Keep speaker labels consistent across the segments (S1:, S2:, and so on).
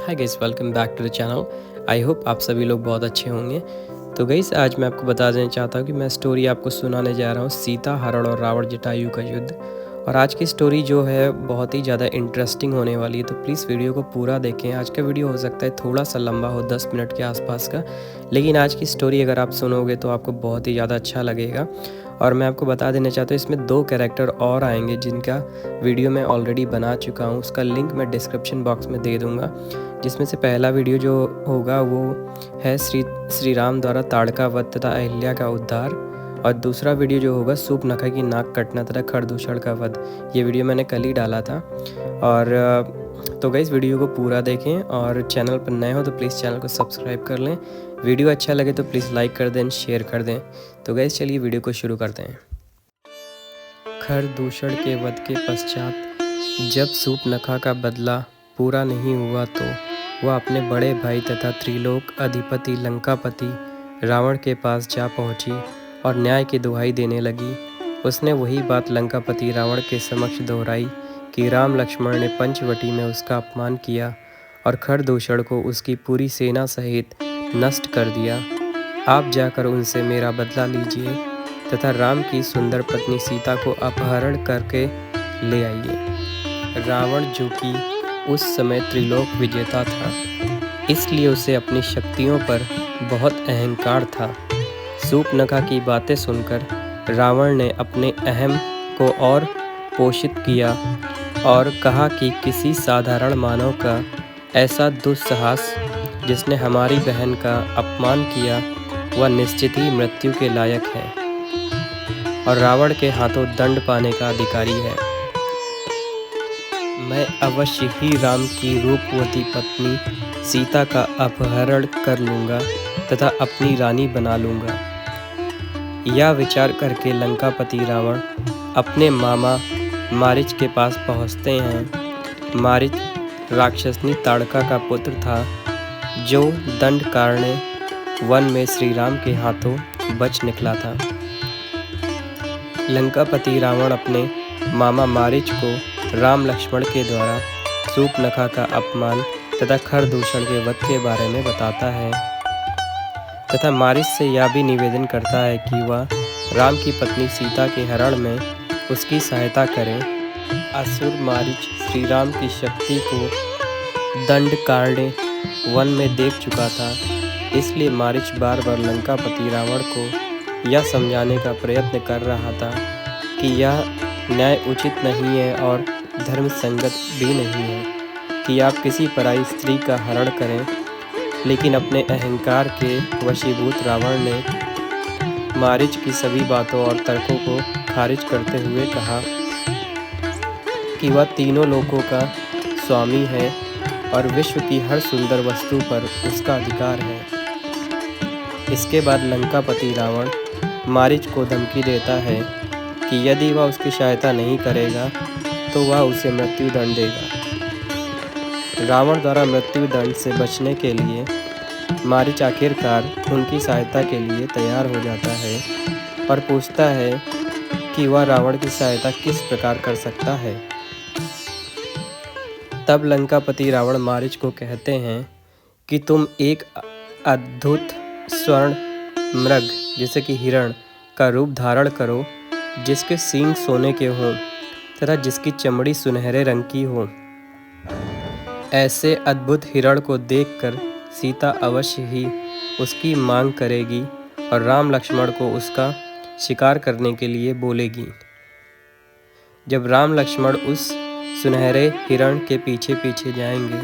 S1: Hi guys, welcome back to the channel. I hope आप सभी लोग बहुत अच्छे होंगे। तो गाइस, आज मैं आपको बता देना चाहता हूँ कि मैं स्टोरी आपको सुनाने जा रहा हूँ सीता, हरण और रावण जटायु का युद्ध। और आज की स्टोरी जो है बहुत ही ज़्यादा इंटरेस्टिंग होने वाली है, तो प्लीज़ वीडियो को पूरा देखें। आज का वीडियो हो सकता है थोड़ा सा लंबा हो, 10 मिनट के आसपास का, लेकिन आज की स्टोरी अगर आप सुनोगे तो आपको बहुत ही ज़्यादा अच्छा लगेगा। और मैं आपको बता देना चाहता हूँ इसमें 2 कैरेक्टर और आएंगे जिनका वीडियो मैं ऑलरेडी बना चुका हूँ। उसका लिंक मैं डिस्क्रिप्शन बॉक्स में दे दूँगा। जिसमें से पहला वीडियो जो होगा वो है श्री राम द्वारा ताड़का वध तथा अहिल्या का उद्धार, और दूसरा वीडियो जो होगा सूर्पनखा की नाक कटना तथा खरदूषण का वध। ये वीडियो मैंने कल ही डाला था। और तो गाइस, वीडियो को पूरा देखें, और चैनल पर नए हो तो प्लीज़ चैनल को सब्सक्राइब कर लें। वीडियो अच्छा लगे तो प्लीज़ लाइक कर दें, शेयर कर दें। तो गाइस, चलिए वीडियो को शुरू करते हैं। खरदूषण के वध के पश्चात जब सूर्पनखा का बदला पूरा नहीं हुआ तो वह अपने बड़े भाई तथा त्रिलोक अधिपति लंकापति रावण के पास जा पहुंची और न्याय की दुहाई देने लगी। उसने वही बात लंकापति रावण के समक्ष दोहराई कि राम लक्ष्मण ने पंचवटी में उसका अपमान किया और खरदूषण को उसकी पूरी सेना सहित नष्ट कर दिया। आप जाकर उनसे मेरा बदला लीजिए तथा राम की सुंदर पत्नी सीता को अपहरण करके ले आइए। रावण, जो कि उस समय त्रिलोक विजेता था, इसलिए उसे अपनी शक्तियों पर बहुत अहंकार था। सूर्पनखा की बातें सुनकर रावण ने अपने अहम को और पोषित किया और कहा कि किसी साधारण मानव का ऐसा दुस्साहस जिसने हमारी बहन का अपमान किया वह निश्चित ही मृत्यु के लायक है और रावण के हाथों दंड पाने का अधिकारी है। मैं अवश्य ही राम की रूपवती पत्नी सीता का अपहरण कर लूँगा तथा अपनी रानी बना लूँगा। यह विचार करके लंकापति रावण अपने मामा मारीच के पास पहुँचते हैं। मारीच राक्षसनी ताड़का का पुत्र था, जो दंड कारणे वन में श्री राम के हाथों बच निकला था। लंकापति रावण अपने मामा मारीच को राम लक्ष्मण के द्वारा सूर्पनखा का अपमान तथा खरदूषण के वध के बारे में बताता है तथा मारीच से यह भी निवेदन करता है कि वह राम की पत्नी सीता के हरण में उसकी सहायता करें। असुर मारीच श्री राम की शक्ति को दंड कारणे वन में देख चुका था, इसलिए मारीच बार बार लंकापति रावण को यह समझाने का प्रयत्न कर रहा था कि यह न्याय उचित नहीं है और धर्म संगत भी नहीं है कि आप किसी पराई स्त्री का हरण करें। लेकिन अपने अहंकार के वशीभूत रावण ने मारीच की सभी बातों और तर्कों को खारिज करते हुए कहा कि वह तीनों लोकों का स्वामी है और विश्व की हर सुंदर वस्तु पर उसका अधिकार है। इसके बाद लंकापति रावण मारीच को धमकी देता है कि यदि वह उसकी सहायता नहीं करेगा तो वह उसे मृत्यु दंड देगा। रावण द्वारा मृत्यु दंड से बचने के लिए मारीच आखिरकार उनकी सहायता के लिए तैयार हो जाता है और पूछता है कि वह रावण की सहायता किस प्रकार कर सकता है। तब लंकापति रावण मारीच को कहते हैं कि तुम एक अद्भुत स्वर्ण मृग, जैसे कि हिरण, का रूप धारण करो, जिसके सींग सोने के हों तथा जिसकी चमड़ी सुनहरे रंग की हो। ऐसे अद्भुत हिरण को देखकर सीता अवश्य ही उसकी मांग करेगी और राम लक्ष्मण को उसका शिकार करने के लिए बोलेगी। जब राम लक्ष्मण उस सुनहरे हिरण के पीछे पीछे जाएंगे,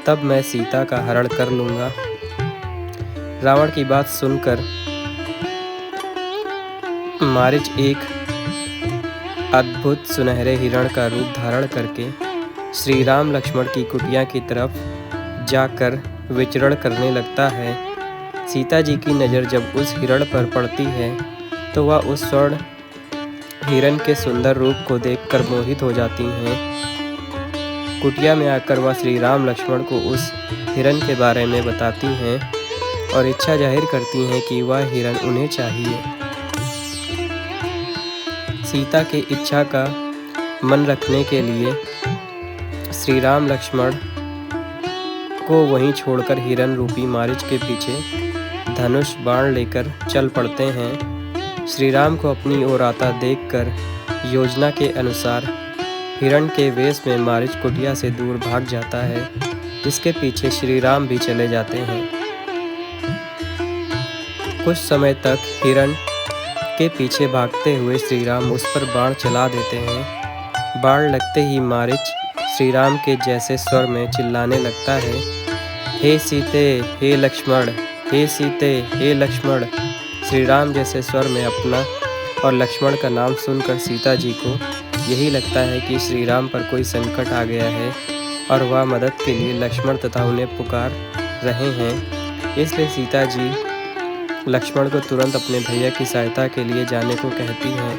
S1: तब मैं सीता का हरण कर लूँगा। रावण की बात सुनकर मारीच एक अद्भुत सुनहरे हिरण का रूप धारण करके श्री राम लक्ष्मण की कुटिया की तरफ जाकर विचरण करने लगता है। सीता जी की नज़र जब उस हिरण पर पड़ती है तो वह उस स्वर्ण हिरण के सुंदर रूप को देखकर मोहित हो जाती हैं। कुटिया में आकर वह श्री राम लक्ष्मण को उस हिरण के बारे में बताती हैं और इच्छा जाहिर करती हैं कि वह हिरण उन्हें चाहिए। सीता की इच्छा का मन रखने के लिए श्री राम लक्ष्मण को वहीं छोड़कर हिरण रूपी मारीच के पीछे धनुष बाण लेकर चल पड़ते हैं। श्री राम को अपनी ओर आता देखकर योजना के अनुसार हिरण के वेश में मारीच कुटिया से दूर भाग जाता है, जिसके पीछे श्री राम भी चले जाते हैं। कुछ समय तक हिरण के पीछे भागते हुए श्री राम उस पर बाण चला देते हैं। बाण लगते ही मारीच श्री राम के जैसे स्वर में चिल्लाने लगता है, हे सीते, हे लक्ष्मण, हे सीते, हे लक्ष्मण। श्री राम जैसे स्वर में अपना और लक्ष्मण का नाम सुनकर सीता जी को यही लगता है कि श्री राम पर कोई संकट आ गया है और वह मदद के लिए लक्ष्मण तथा उन्हें पुकार रहे हैं। इसलिए सीता जी लक्ष्मण को तुरंत अपने भैया की सहायता के लिए जाने को कहती हैं,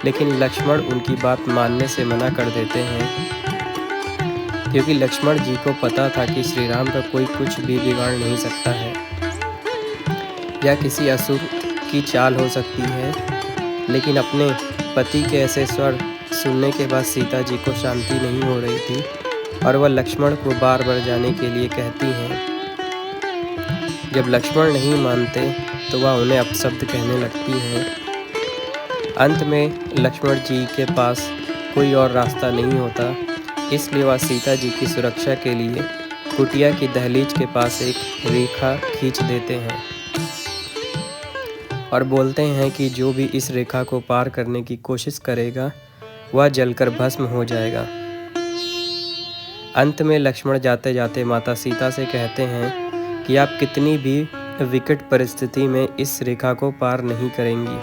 S1: लेकिन लक्ष्मण उनकी बात मानने से मना कर देते हैं, क्योंकि लक्ष्मण जी को पता था कि श्री राम का कोई कुछ भी बिगाड़ नहीं सकता है। या किसी असुर की चाल हो सकती है, लेकिन अपने पति के ऐसे स्वर सुनने के बाद सीता जी को शांति नहीं हो रही थी और वह लक्ष्मण को बार बार जाने के लिए कहती हैं। जब लक्ष्मण नहीं मानते तो वह उन्हें अपशब्द कहने लगती हैं। अंत में लक्ष्मण जी के पास कोई और रास्ता नहीं होता, इसलिए वह सीता जी की सुरक्षा के लिए कुटिया की दहलीज के पास एक रेखा खींच देते हैं और बोलते हैं कि जो भी इस रेखा को पार करने की कोशिश करेगा वह जलकर भस्म हो जाएगा। अंत में लक्ष्मण जाते जाते माता सीता से कहते हैं कि आप कितनी भी विकट परिस्थिति में इस रेखा को पार नहीं करेंगी।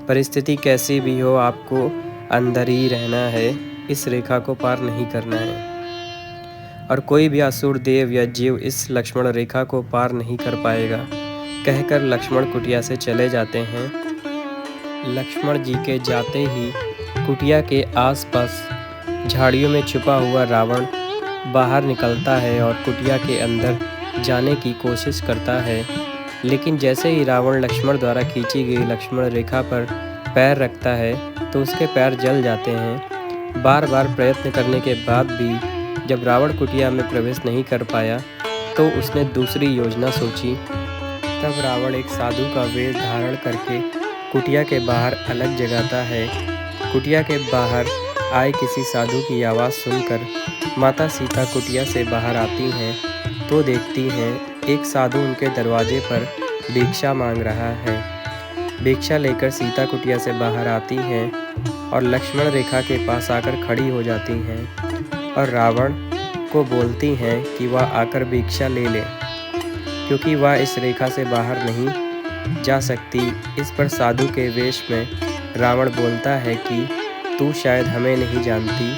S1: परिस्थिति कैसी भी हो, आपको अंदर ही रहना है, इस रेखा को पार नहीं करना है और कोई भी असुर देव या जीव इस लक्ष्मण रेखा को पार नहीं कर पाएगा, कहकर लक्ष्मण कुटिया से चले जाते हैं। लक्ष्मण जी के जाते ही कुटिया के आसपास झाड़ियों में छुपा हुआ रावण बाहर निकलता है और कुटिया के अंदर जाने की कोशिश करता है, लेकिन जैसे ही रावण लक्ष्मण द्वारा खींची गई लक्ष्मण रेखा पर पैर रखता है तो उसके पैर जल जाते हैं। बार बार प्रयत्न करने के बाद भी जब रावण कुटिया में प्रवेश नहीं कर पाया तो उसने दूसरी योजना सोची। तब रावण एक साधु का वेश धारण करके कुटिया के बाहर अलग जगाता है। कुटिया के बाहर आए किसी साधु की आवाज़ सुनकर माता सीता कुटिया से बाहर आती हैं तो देखती हैं एक साधु उनके दरवाजे पर भिक्षा मांग रहा है। भिक्षा लेकर सीता कुटिया से बाहर आती हैं और लक्ष्मण रेखा के पास आकर खड़ी हो जाती हैं और रावण को बोलती हैं कि वह आकर भिक्षा ले ले, क्योंकि वह इस रेखा से बाहर नहीं जा सकती। इस पर साधु के वेश में रावण बोलता है कि तू शायद हमें नहीं जानती,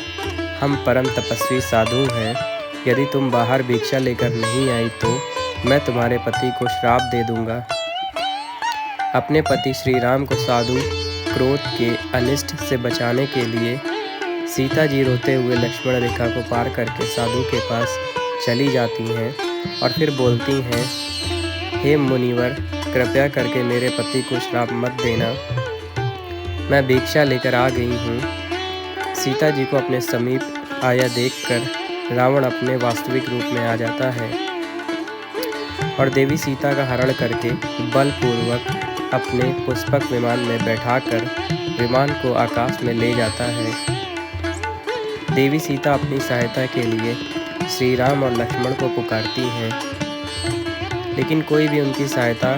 S1: हम परम तपस्वी साधु हैं। यदि तुम बाहर भिक्षा लेकर नहीं आई तो मैं तुम्हारे पति को श्राप दे दूंगा। अपने पति श्री राम को साधु क्रोध के अनिष्ट से बचाने के लिए सीता जी रोते हुए लक्ष्मण रेखा को पार करके साधु के पास चली जाती हैं और फिर बोलती हैं, हे मुनिवर, कृपया करके मेरे पति को श्राप मत देना, मैं भिक्षा लेकर आ गई हूँ। सीता जी को अपने समीप आया देखकर रावण अपने वास्तविक रूप में आ जाता है और देवी सीता का हरण करके बलपूर्वक अपने पुष्पक विमान में बैठाकर विमान को आकाश में ले जाता है। देवी सीता अपनी सहायता के लिए श्री राम और लक्ष्मण को पुकारती हैं, लेकिन कोई भी उनकी सहायता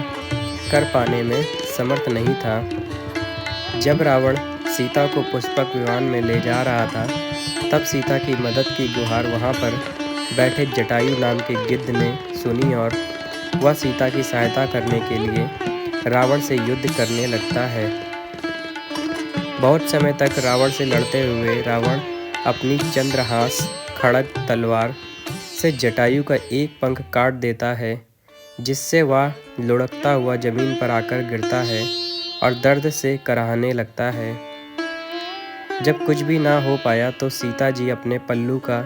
S1: कर पाने में समर्थ नहीं था। जब रावण सीता को पुष्पक विमान में ले जा रहा था तब सीता की मदद की गुहार वहां पर बैठे जटायु नाम के गिद्ध ने सुनी और वह सीता की सहायता करने के लिए रावण से युद्ध करने लगता है। बहुत समय तक रावण से लड़ते हुए रावण अपनी चंद्रहास खड़ग तलवार से जटायु का एक पंख काट देता है, जिससे वह लुढ़कता हुआ जमीन पर आकर गिरता है और दर्द से कराहने लगता है। जब कुछ भी ना हो पाया तो सीता जी अपने पल्लू का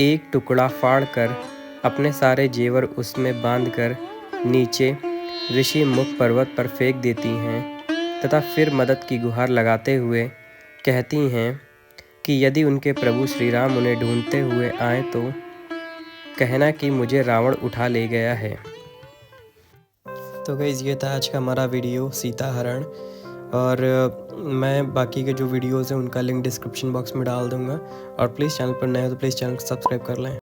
S1: एक टुकड़ा फाड़कर अपने सारे जेवर उसमें बांधकर नीचे ऋषि मुख पर्वत पर फेंक देती हैं तथा फिर मदद की गुहार लगाते हुए कहती हैं कि यदि उनके प्रभु श्री राम उन्हें ढूंढते हुए आए तो कहना कि मुझे रावण उठा ले गया है। तो गाइस ये था आज का हमारा वीडियो सीता हरण, और मैं बाकी के जो वीडियोज़ हैं उनका लिंक डिस्क्रिप्शन बॉक्स में डाल दूँगा। और प्लीज़ चैनल पर नए हो तो प्लीज़ चैनल को सब्सक्राइब कर लें।